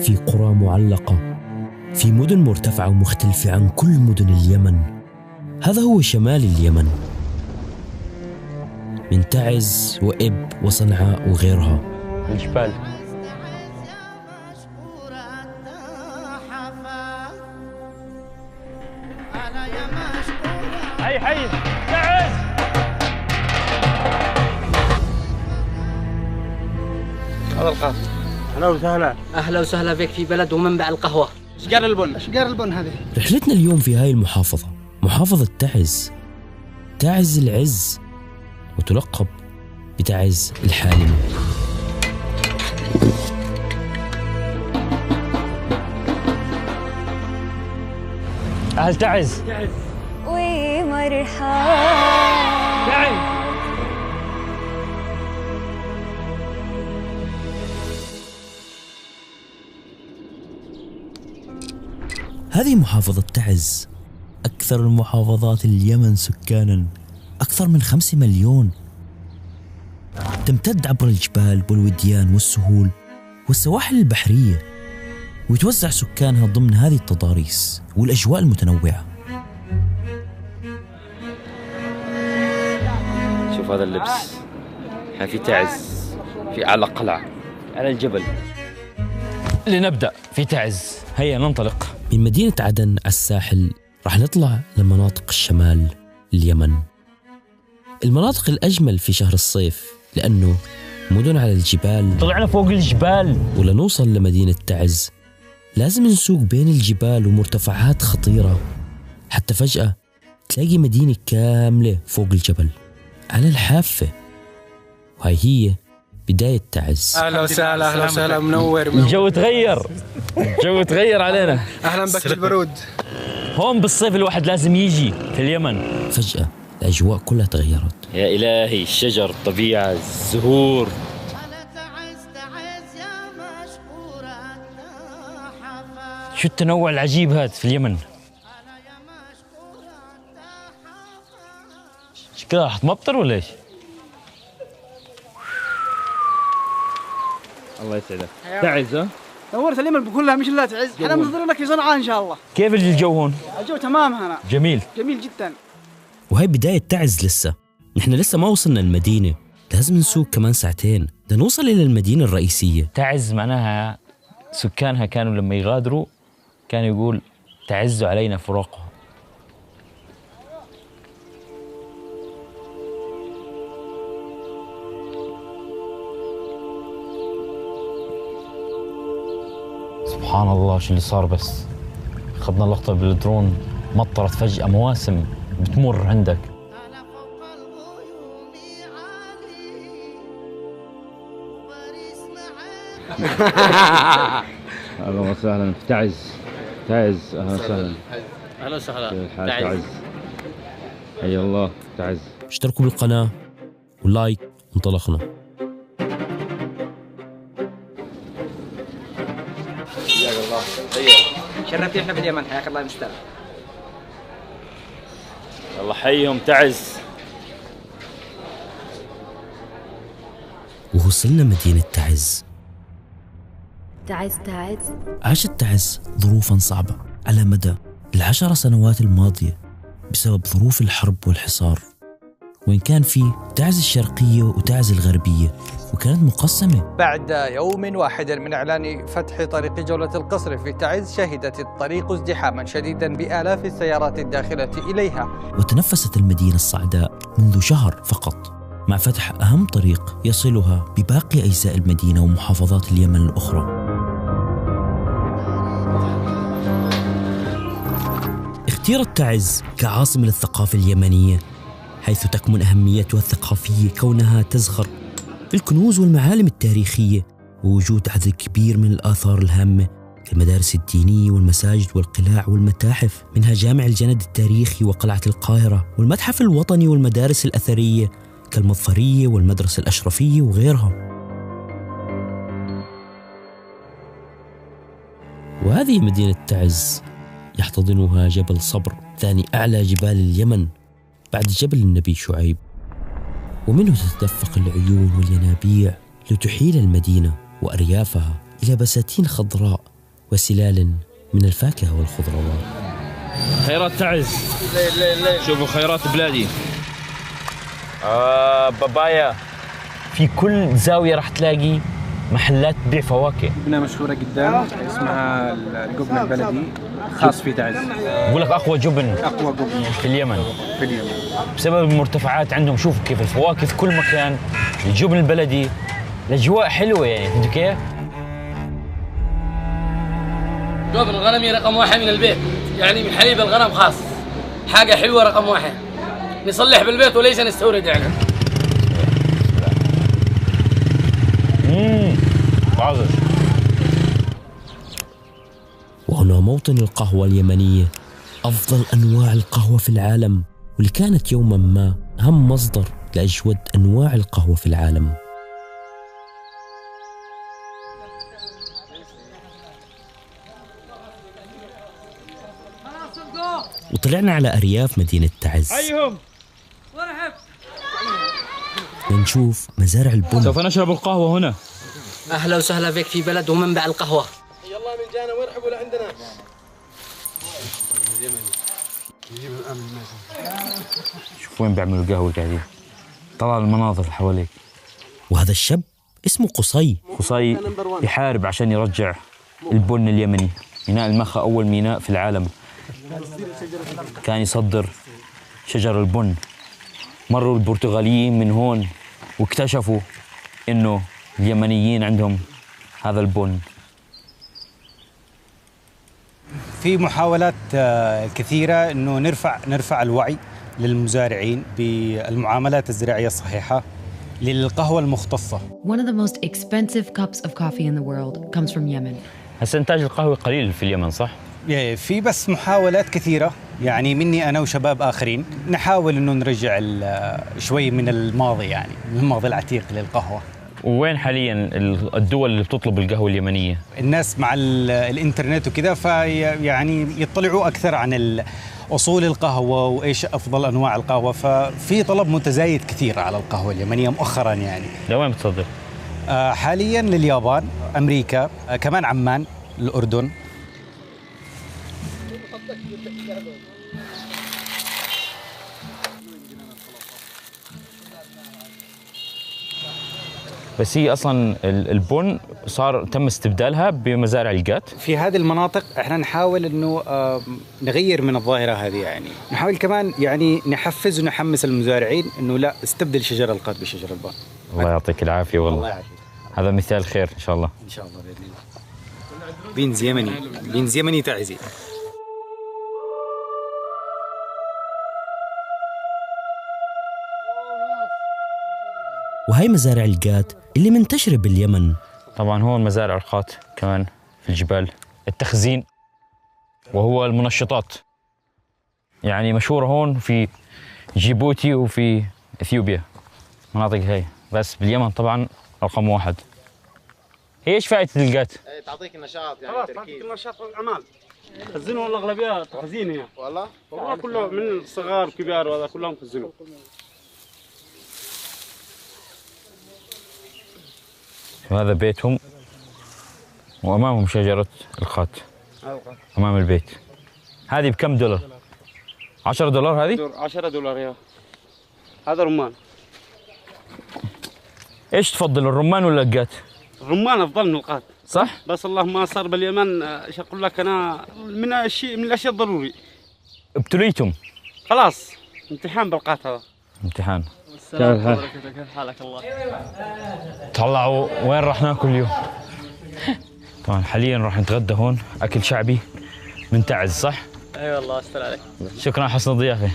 في قرى معلقة، في مدن مرتفعة ومختلفة عن كل مدن اليمن. هذا هو شمال اليمن، من تعز وإب وصنعاء وغيرها. الجبال حي تعز. هذا القهوة. أهلا وسهلا بك في بلد ومنبع القهوة. أشجار البن هذه. رحلتنا اليوم في هاي المحافظة، محافظة تعز، تعز العز، وتلقب بتعز الحالم. أهل تعز. ومرحبا. هذه محافظة تعز، أكثر المحافظات اليمن سكاناً، أكثر من 5 مليون. تمتد عبر الجبال والوديان والسهول والسواحل البحرية، ويتوزع سكانها ضمن هذه التضاريس والأجواء المتنوعة. شوف هذا اللبس، احنا في تعز، في أعلى قلعة على الجبل. لنبدأ في تعز، هيا ننطلق. من مدينة عدن على الساحل راح نطلع لمناطق الشمال اليمن، المناطق الأجمل في شهر الصيف لأنه مدن على الجبال. طلعنا فوق الجبال. ولنوصل لمدينة تعز لازم نسوق بين الجبال ومرتفعات خطيرة، حتى فجأة تلاقي مدينة كاملة فوق الجبل على الحافة، وهي هي بداية تعز. أهلا وسهلا منور. الجو تغير علينا. أهلا بك بالبرود. هون بالصيف الواحد لازم يجي في اليمن. فجأة الأجواء كلها تغيرت. يا إلهي، الشجر، الطبيعة، الزهور. شو التنوع العجيب هذا في اليمن. شكلها راح تمطر ولا ايش؟ الله يسعدك. تعز ها؟ نورت اليمن كلها مش إلا تعز. احنا منتظرين لك في صنعاء إن شاء الله. كيف الجو هون؟ الجو تمام هنا. جميل جدا. وهي بداية تعز لسه، نحن لسه ما وصلنا المدينة، لازم نسوق كمان ساعتين لنوصل إلى المدينة الرئيسية. تعز معناها سكانها كانوا لما يغادروا كانوا يقول تعز علينا فراقها. سبحان الله شو اللي صار، بس أخذنا لقطة بالدرون، مطرت فجأة، مواسم بتمر عندك. أهلا وسهلا في تعز. أهلا وسهلا. أهلا وسهلا. تعز. حيا الله تعز. اشتركوا بالقناة ولايك، انطلقنا. شرفتي احنا في اليمن، حياك الله مستر. الله حيهم تعز. ووصلنا مدينة تعز. تعز عاشت تعز ظروفاً صعبة على مدى 10 سنوات الماضية بسبب ظروف الحرب والحصار، وإن كان في تعز الشرقية وتعز الغربية، وكانت مقسمة. بعد يوم واحد من إعلان فتح طريق جولة القصر في تعز، شهدت الطريق ازدحاما شديدا بآلاف السيارات الداخلة إليها. وتنفست المدينة الصعداء منذ شهر فقط، مع فتح أهم طريق يصلها بباقي أجزاء المدينة ومحافظات اليمن الأخرى. اختيرت تعز كعاصمة للثقافة اليمنية، حيث تكمن أهميتها الثقافية كونها تزخر بالكنوز والمعالم التاريخية، ووجود عدد كبير من الآثار الهامة كالمدارس الدينية والمساجد والقلاع والمتاحف، منها جامع الجند التاريخي وقلعة القاهرة والمتحف الوطني والمدارس الأثرية كالمظفرية والمدرسة الأشرفية وغيرها. وهذه مدينة تعز يحتضنها جبل صبر، ثاني أعلى جبال اليمن بعد جبل النبي شعيب، ومنه تتدفق العيون والينابيع لتحيل المدينة وأريافها إلى بساتين خضراء وسلال من الفاكهة والخضروات. خيرات تعز. شوفوا خيرات بلادي. بابايا. في كل زاوية راح تلاقي محلات تبيع فواكه. جبنة مشهورة جدا اسمها الجبن البلدي خاص في تعز. بقول لك أقوى جبن في اليمن. بسبب المرتفعات عندهم. شوفوا كيف الفواكه في كل مكان. الجبن البلدي الأجواء حلوة يعني. فهمتوا كيف؟ جبن الغنمي رقم 1 من البيت، يعني من حليب الغنم خاص. حاجة حلوة رقم 1. نصلح بالبيت وليس نستورد يعني. عظيم. وهنا موطن القهوة اليمنية، أفضل أنواع القهوة في العالم، واللي كانت يوما ما أهم مصدر لأجود أنواع القهوة في العالم. وطلعنا على أرياف مدينة تعز لنشوف مزارع البن. سوف نشرب القهوة هنا. أهلا وسهلا بك في بلد ومنبع القهوة. يلا من جانا وارحبوا لعندنا. شوف وين بيعملوا القهوة قاعدين. طلع المناظر اللي حواليك. وهذا الشاب اسمه قصي. قصي يحارب عشان يرجع البن اليمني. ميناء المخا أول ميناء في العالم كان يصدر شجر البن. مروا البرتغاليين من هون واكتشفوا إنه اليمنيين عندهم هذا البن. في محاولات كثيرة إنه نرفع الوعي للمزارعين بالمعاملات الزراعية الصحيحة للقهوة المختصة. One of the most expensive cups of coffee in the world comes from Yemen. هسه إنتاج القهوة قليل في اليمن صح؟ في بس محاولات كثيرة يعني مني أنا وشباب آخرين نحاول إنه نرجع شوي من الماضي، يعني من الماضي العتيق للقهوة. وين حاليا الدول اللي بتطلب القهوة اليمنية؟ الناس مع الإنترنت وكذا فيعني يطلعوا أكثر عن أصول القهوة وإيش أفضل أنواع القهوة، ففي طلب متزايد كثير على القهوة اليمنية مؤخرا يعني. لوين بتصدر؟ حاليا لليابان، أمريكا، كمان عمان، الأردن. بس هي اصلا البن تم استبدالها بمزارع القات. في هذه المناطق احنا نحاول انه نغير من الظاهره هذه، يعني نحاول كمان يعني نحفز ونحمس المزارعين انه لا استبدل شجر القات بشجر البن. الله يعطيك العافيه والله. الله يعافيك. هذا مثال خير ان شاء الله. ان شاء الله باذن الله. بينز يمني تعزي. وهي مزارع القات اللي منتشرة باليمن. طبعا هون مزارع القات كمان في الجبال. التخزين وهو المنشطات يعني مشهورة هون في جيبوتي وفي اثيوبيا، مناطق هي. بس باليمن طبعا رقم 1. ايش فائدة القات؟ تعطيك نشاط يعني تركيز. تعطيك نشاط والأعمال. خزنوا الأغلبية تخزين هي. والله كله من الصغار والكبار وهذا كلهم خزنوا. وهذا بيتهم وأمامهم شجرة القات أمام البيت. هذه بكم دولار؟ 10 دولار هذه؟ 10 دولار يا. هذا رمان. إيش تفضل الرمان ولا القات؟ الرمان أفضل من القات. صح؟ بس الله ما صار باليمن ايش اقول لك انا من الاشياء الضروري. ابتليتم؟ خلاص امتحان بالقات هذا. امتحان. كيف حالك الله؟ طلعوا وين راح ناكل اليوم؟ طبعا حاليا راح نتغدى هون اكل شعبي من تعز صح؟ اي والله استر عليك. شكرا على حسن الضيافه.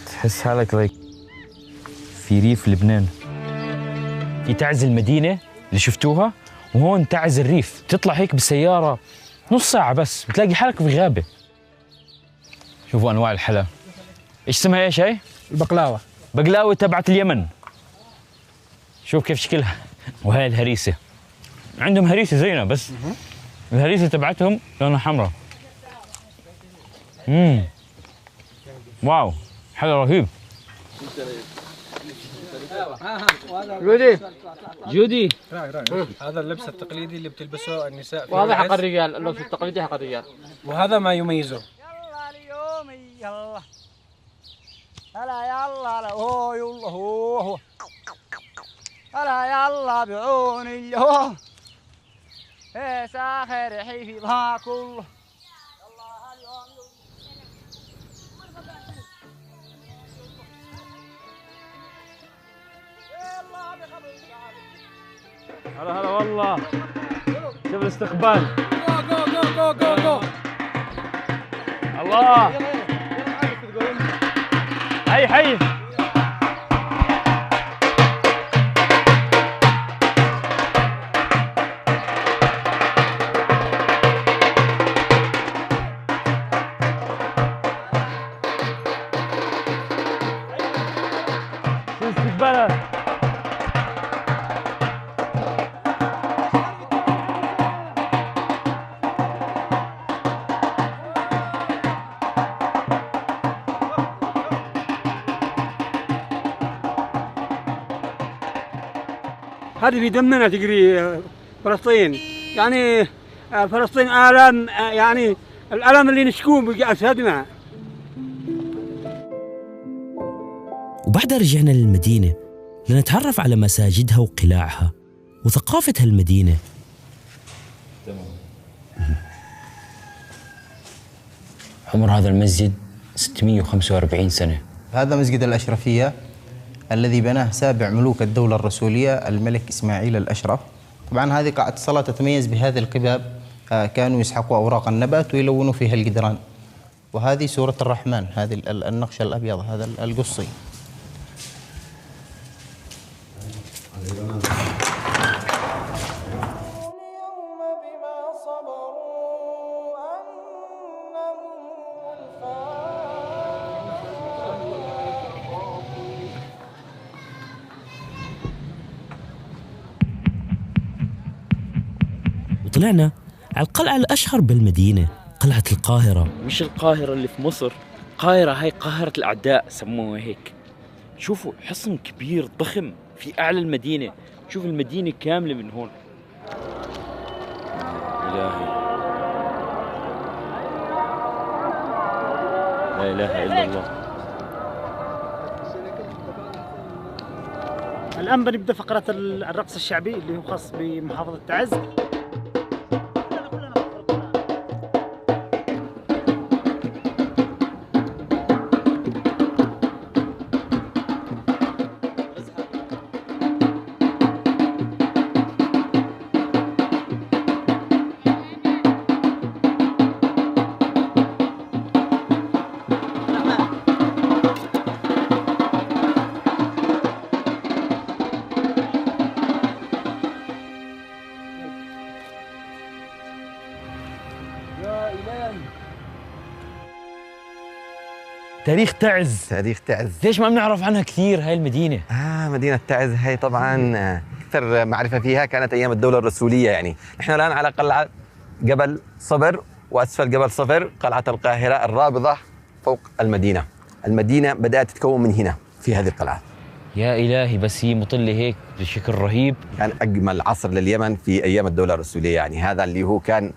تحس حالك في ريف لبنان. في تعز المدينه اللي شفتوها وهون تعز الريف. تطلع هيك بالسياره نص ساعه بس بتلاقي حالك في غابه. شوفوا انواع الحلا. ايش اسمها ايش هي؟ البقلاوه. بقلاوه تبعت اليمن. شوف كيف شكلها. وهي الهريسه. عندهم هريسه زينا بس الهريسه تبعتهم لونها حمراء. واو حلو رهيب. جودي هذا اللبس التقليدي اللي بتلبسه النساء في وهذا حق العز، الرجال، اللبس التقليدي حق الرجال. وهذا ما يميزه. هلا يلا هو يلا هو هلا يلا بعوني هو ايه ساخر حيفي ضها كله. هلا هلا والله، شوف الاستقبال. جو جو جو جو جو. الله حي حي. شو استقبالك؟ هذه في دمنا تجري فلسطين، يعني فلسطين آلام، يعني الألم اللي نشكوه بأجسادنا. وبعدها رجعنا للمدينة لنتعرف على مساجدها وقلاعها وثقافة هالمدينة. عمر هذا المسجد 645 سنة. هذا مسجد الأشرفية الذي بناه سابع ملوك الدولة الرسولية الملك إسماعيل الأشرف. طبعا هذه قاعة الصلاة تتميز بهذه القباب، كانوا يسحقوا أوراق النبات ويلونوا فيها الجدران. وهذه سورة الرحمن، هذه النقش الأبيض هذا القصي. وطلعنا على القلعة الأشهر بالمدينة، قلعة القاهرة. مش القاهرة اللي في مصر، القاهرة هاي قاهرة الأعداء سموها هيك. شوفوا حصن كبير ضخم في أعلى المدينة، شوف المدينة كاملة من هون. إلهي لا إله إلا الله. الآن بنبدأ فقرة الرقص الشعبي اللي هو خاص بمحافظة تعز. تاريخ تعز. تاريخ تعز، ليش ما بنعرف عنها كثير هاي المدينة؟ مدينة تعز هي طبعا أكثر معرفة فيها كانت أيام الدولة الرسولية. يعني نحن الآن على قلعة جبل صفر، وأسفل جبل صفر قلعة القاهرة الرابضة فوق المدينة. المدينة بدأت تتكون من هنا في هذه القلعة. يا إلهي، بس هي مطلة هيك بشكل رهيب. كان أجمل عصر لليمن في أيام الدولة الرسولية، يعني هذا اللي هو كان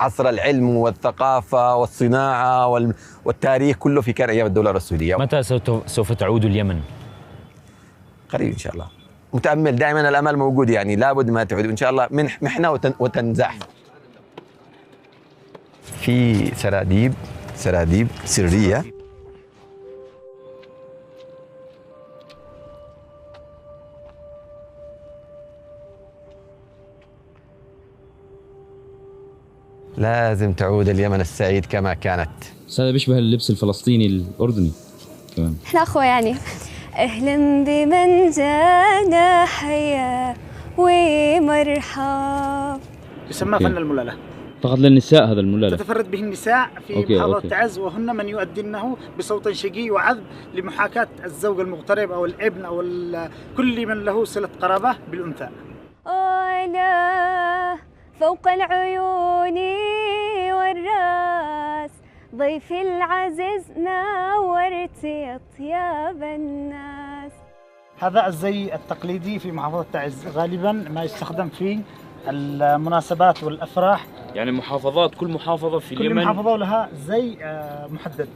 عصر العلم والثقافة والصناعة والتاريخ كله في كان أيام الدولة الرسولية. متى سوف تعود اليمن؟ قريب إن شاء الله. متأمل دائما، الأمل موجود، يعني لابد ما تعود إن شاء الله من محنة وتنزاح. في سراديب سرية لازم تعود اليمن السعيد كما كانت. بس هذا بيشبه اللبس الفلسطيني الأردني كمان. احنا أخوة يعني. أهلا بمن جانا، حيا ومرحب. يسمى فن الملالة. فقط للنساء هذا الملالة. تتفرد به النساء في محافظة تعز، وهن من يؤدنه بصوت شقي وعذب لمحاكاة الزوج المغترب أو الابن أو كل من له صلة قرابة بالأنثى. أنا فوق العيون والراس، ضيفي العزيز نورت أطياب الناس. هذا الزي التقليدي في محافظة تعز، غالبا ما يستخدم في المناسبات والأفراح. يعني محافظات، كل محافظة في اليمن كل محافظة لها زي محدد.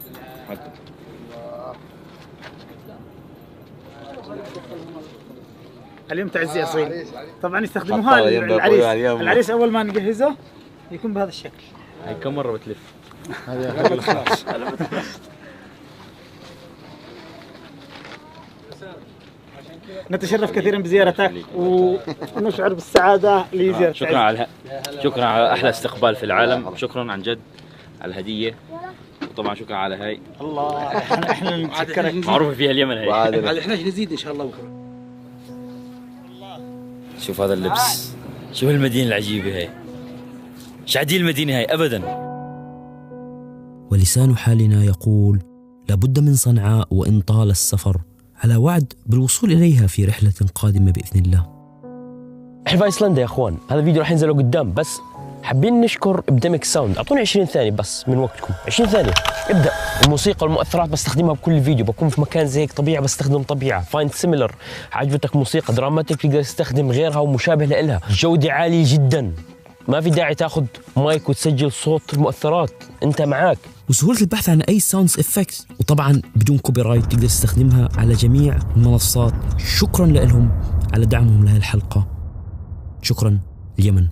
اليوم تعزي أصيل، طبعا يستخدموها العريس. العريس أول ما نجهزه يكون بهذا الشكل. هاي كم مرة بتلف؟ نتشرف كثيرا بزيارتك ونشعر بالسعادة لزيارتك. شكرا على أحلى استقبال في العالم، شكرا عن جد على الهدية، وطبعا شكرا على هاي. الله احنا نتشكرك. معروفة فيها اليمن هاي. على احنا نزيد ان شاء الله بكره. شوف هذا اللبس، شوف المدينة العجيبة هاي، مش عادية المدينة هاي أبدا. ولسان حالنا يقول لابد من صنعاء وإن طال السفر، على وعد بالوصول إليها في رحلة قادمة بإذن الله. احنا في ايسلندا يا اخوان، هذا الفيديو راح ينزله قدام، بس حابين نشكر ابديميك ساوند. اعطوني 20 ثانية بس من وقتكم، 20 ثانية ابدأ. الموسيقى والمؤثرات بستخدمها بكل فيديو، بكون في مكان زي هيك طبيعة بستخدم طبيعة. فايند سيميلر، عجبتك موسيقى دراماتيك تقدر تستخدم غيرها ومشابه لها. جودة عالية جدا، ما في داعي تاخذ مايك وتسجل صوت المؤثرات، انت معاك. وسهولة البحث عن أي ساوندز إفكتس، وطبعا بدون كوبي رايت تقدر تستخدمها على جميع المنصات. شكرا لهم على دعمهم لهذه الحلقة. شكرا اليمن.